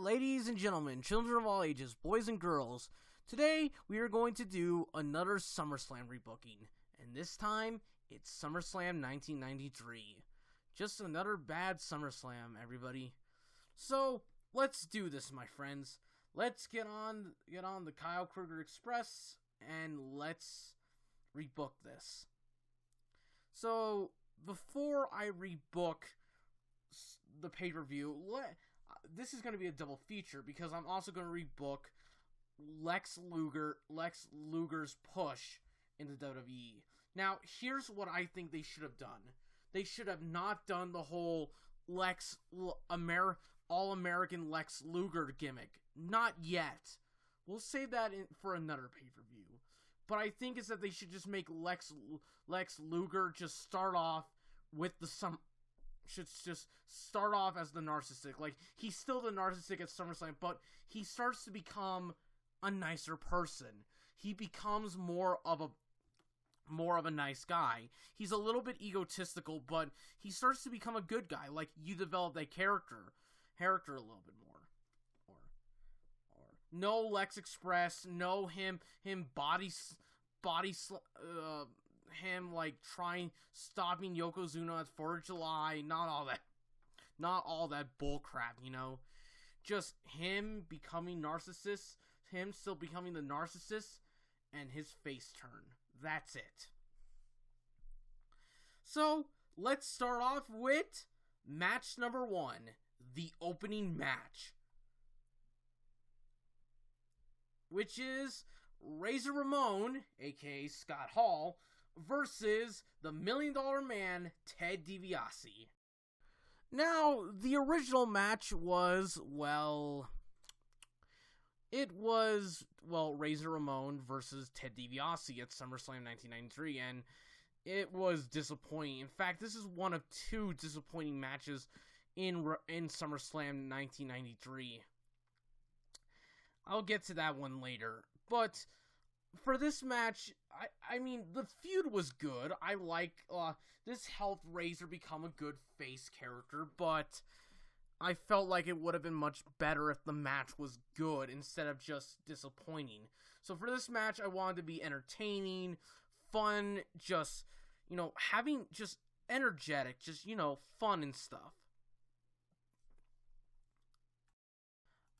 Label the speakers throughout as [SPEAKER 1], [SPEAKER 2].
[SPEAKER 1] Ladies and gentlemen, children of all ages, boys and girls, today we are going to do another SummerSlam rebooking, and this time it's SummerSlam 1993. Just another bad SummerSlam, everybody. So let's do this, my friends. Let's get on the Kyle Krueger Express and let's rebook this. So before I rebook the pay-per-view, this is going to be a double feature because I'm also going to rebook Lex Luger's push in the WWE. Now, here's what I think they should have done. They should have not done the whole All-American Lex Luger gimmick. Not yet. We'll save that for another pay-per-view. But I think is that they should just make Lex Luger just start off with should just start off as the narcissistic. Like, he's still the narcissistic at SummerSlam, but he starts to become a nicer person. He becomes more of a nice guy. He's a little bit egotistical, but he starts to become a good guy. Like, you develop that character a little bit more. Or no Lex Express, no him him like stopping Yokozuna at 4th of July, not all that bull crap, you know. Just him becoming narcissist, him still becoming the narcissist, and his face turn. That's it. So, let's start off with match number 1, the opening match, which is Razor Ramon, aka Scott Hall, versus the $1 Million Man, Ted DiBiase. Now, the original match was, Razor Ramon versus Ted DiBiase at SummerSlam 1993, and it was disappointing. In fact, this is one of 2 disappointing matches in SummerSlam 1993. I'll get to that one later, but for this match, I mean, the feud was good. I like, this helped Razor become a good face character, but I felt like it would have been much better if the match was good instead of just disappointing. So for this match, I wanted to be entertaining, fun, just, having just energetic, just, fun and stuff.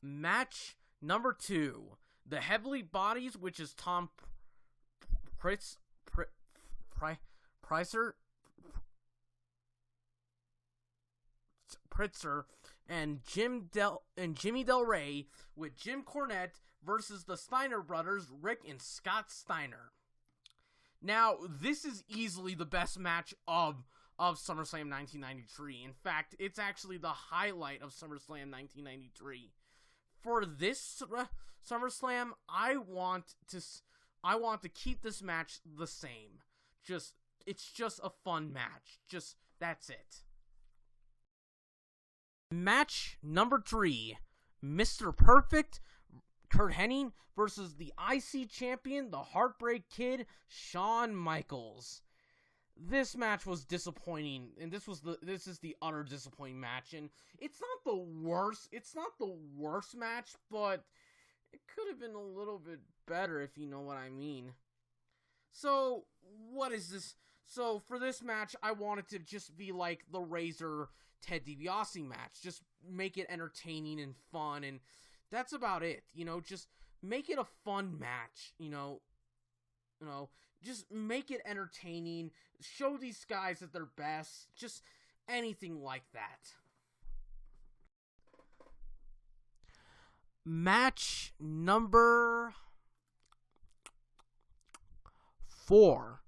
[SPEAKER 1] Match number 2. The Heavenly Bodies, which is Tom Pritzker and Jimmy Del Rey, with Jim Cornette versus the Steiner brothers, Rick and Scott Steiner. Now, this is easily the best match of SummerSlam 1993. In fact, it's actually the highlight of SummerSlam 1993. For this SummerSlam, I want to keep this match the same. It's just a fun match. That's it. Match number 3, Mr. Perfect, Kurt Hennig versus the IC champion, the Heartbreak Kid, Shawn Michaels. This match was disappointing, and this is the utter disappointing match, and it's not the worst match, but it could have been a little bit better, if you know what I mean. So, what is this? So, for this match, I wanted to just be like the Razor Ted DiBiase match. Just make it entertaining and fun, and that's about it. Just make it a fun match, just make it entertaining, show these guys at their best, just anything like that. Match number 4.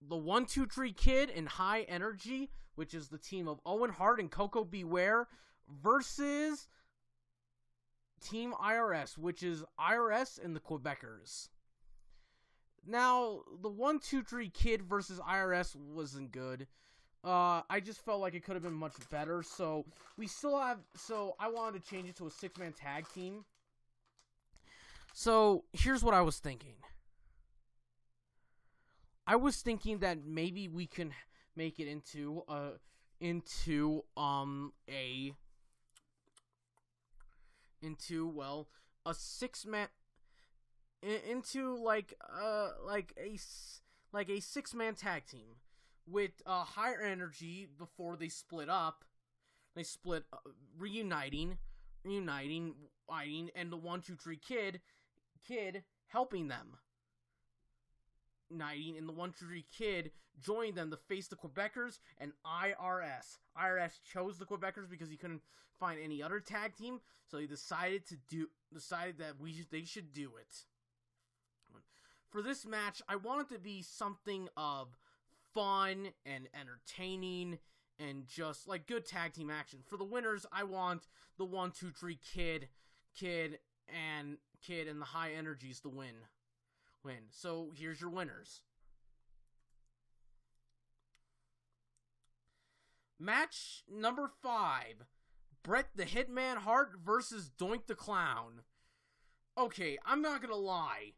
[SPEAKER 1] The 1-2-3 Kid and High Energy, which is the team of Owen Hart and Coco Beware, versus Team IRS, which is IRS and the Quebecers. Now, the 1-2-3 Kid versus IRS wasn't good. I just felt like it could have been much better, so I wanted to change it to a 6-man tag team. So, here's what I was thinking. I was thinking that maybe we can make it into a into, well, a 6-man, into like a 6-man tag team with higher energy before they split up. They split, reuniting, and the 1-2-3 Kid helping them. Uniting, and the 1-2-3 Kid joined them to face the Quebecers and IRS. IRS chose the Quebecers because he couldn't find any other tag team, so he decided that they should do it. For this match, I want it to be something of fun and entertaining and just like good tag team action. For the winners, I want the 1-2-3 Kid and the High Energies to win. So here's your winners. Match number 5. Bret the Hitman Hart versus Doink the Clown. Okay, I'm not gonna lie.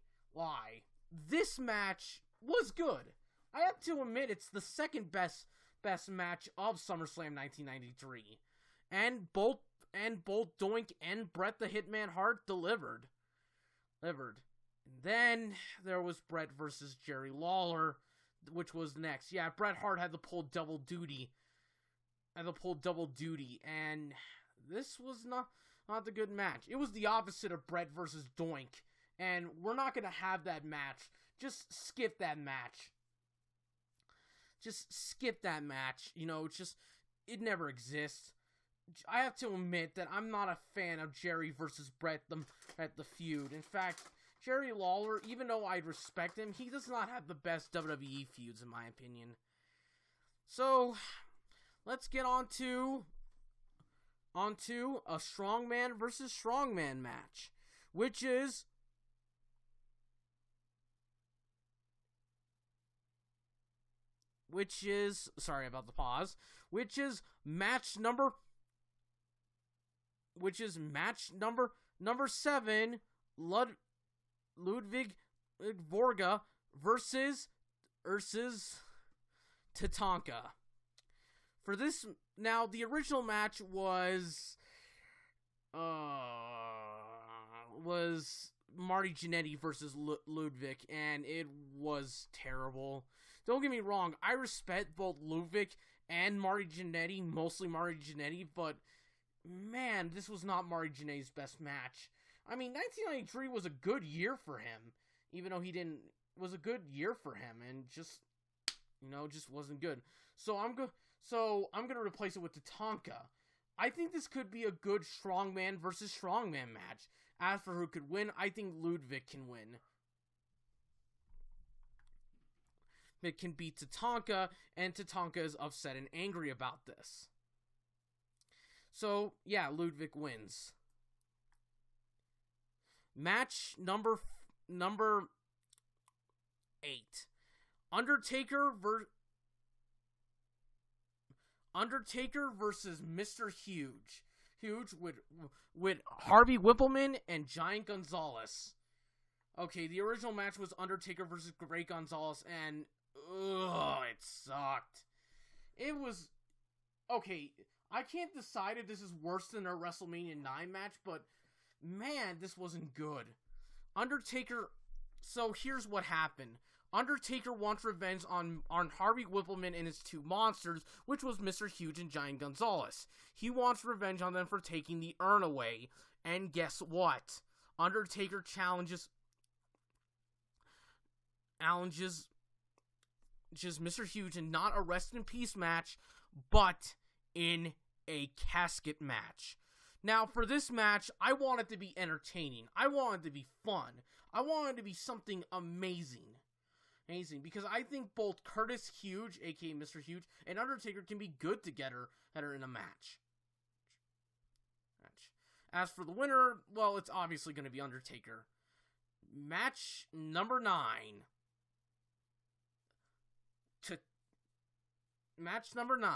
[SPEAKER 1] This match was good. I have to admit it's the second best match of SummerSlam 1993. And both Doink and Bret the Hitman Hart delivered. And then there was Bret versus Jerry Lawler, which was next. Yeah, Bret Hart had to pull double duty. And this was not the good match. It was the opposite of Bret versus Doink. And we're not going to have that match. Just skip that match. It never exists. I have to admit that I'm not a fan of Jerry versus Bret the feud. In fact, Jerry Lawler, even though I respect him, he does not have the best WWE feuds, in my opinion. So, let's get on to a strongman versus strongman match, which is sorry about the pause, which is match number 7, Ludwig Vorga versus Tatanka. For this, now the original match was Marty Jannetty versus Ludwig, and it was terrible. Don't get me wrong, I respect both Ludwig and Marty Jannetty, mostly Marty Jannetty, but man, this was not Marty Jannetty's best match. I mean, 1993 was a good year for him, even though it was a good year for him, and just wasn't good. So I'm gonna replace it with Tatanka. I think this could be a good strongman versus strongman match. As for who could win, I think Ludwig can win. It can beat Tatanka, and Tatanka is upset and angry about this. So, yeah, Ludwig wins. Match number 8. Undertaker versus Mr. Huge. Huge with Harvey Whippleman and Giant Gonzalez. Okay, the original match was Undertaker versus Great Gonzalez, and it sucked. It was okay. I can't decide if this is worse than a WrestleMania 9 match, but man, this wasn't good. Undertaker. So here's what happened. Undertaker wants revenge on Harvey Whippleman and his two monsters, which was Mr. Huge and Giant Gonzalez. He wants revenge on them for taking the urn away. And guess what? Undertaker challenges just Mr. Huge in not a rest in peace match, but in a casket match. Now, for this match, I want it to be entertaining. I want it to be fun. I want it to be something amazing. Because I think both Curtis Huge, aka Mr. Huge, and Undertaker can be good together in a match. As for the winner, well, it's obviously going to be Undertaker. Match number 9. Match number 9.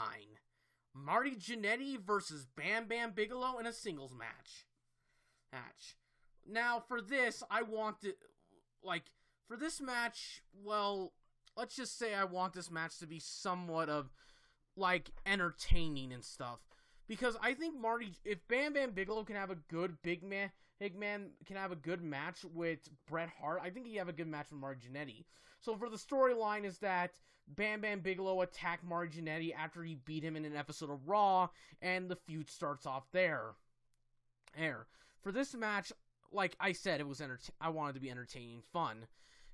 [SPEAKER 1] Marty Jannetty versus Bam Bam Bigelow in a singles match. Now, for this, I want it, for this match, well, let's just say I want this match to be somewhat of, entertaining and stuff. because I think if Bam Bam Bigelow can have a good big man can have a good match with Bret Hart, I think he have a good match with Marty Jannetty. So for the storyline is that Bam Bam Bigelow attacked Marty Jannetty after he beat him in an episode of Raw, and the feud starts off there. For this match, like I said, it was I wanted to be entertaining, fun.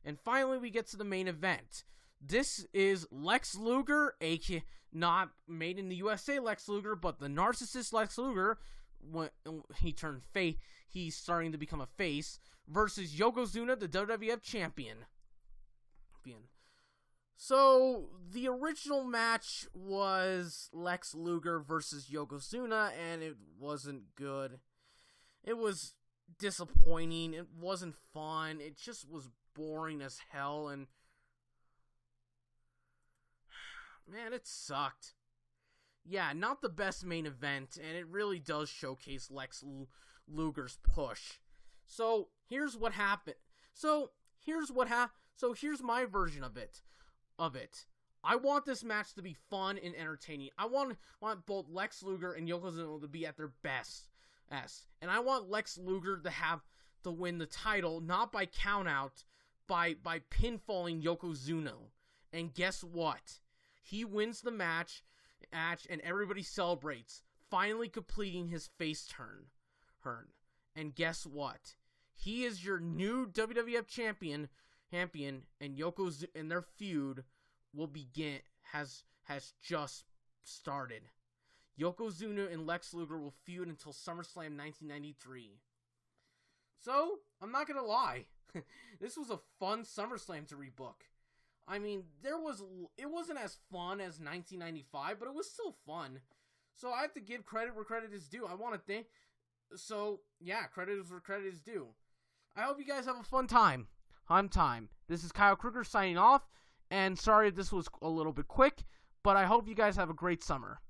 [SPEAKER 1] And finally, we get to the main event. This is Lex Luger, aka not made in the USA Lex Luger, but the narcissist Lex Luger, when he turned face, he's starting to become a face, versus Yokozuna, the WWF champion. So, the original match was Lex Luger versus Yokozuna, and it wasn't good. It was disappointing. It wasn't fun. It just was boring as hell, and man, it sucked. Yeah, not the best main event, and it really does showcase Lex Luger's push. So, here's what happened. So, here's my version of it. I want this match to be fun and entertaining. I want both Lex Luger and Yokozuna to be at their best. And I want Lex Luger to win the title, not by countout, by pinfalling Yokozuna. And guess what? He wins the match, and everybody celebrates, finally completing his face turn. And guess what? He is your new WWF champion, and Yokozuna and their feud has just started. Yokozuna and Lex Luger will feud until SummerSlam 1993. So, I'm not gonna lie, this was a fun SummerSlam to rebook. I mean, it wasn't as fun as 1995, but it was still fun. So I have to give credit where credit is due. Credit is where credit is due. I hope you guys have a fun time. This is Kyle Krueger signing off, and sorry if this was a little bit quick, but I hope you guys have a great summer.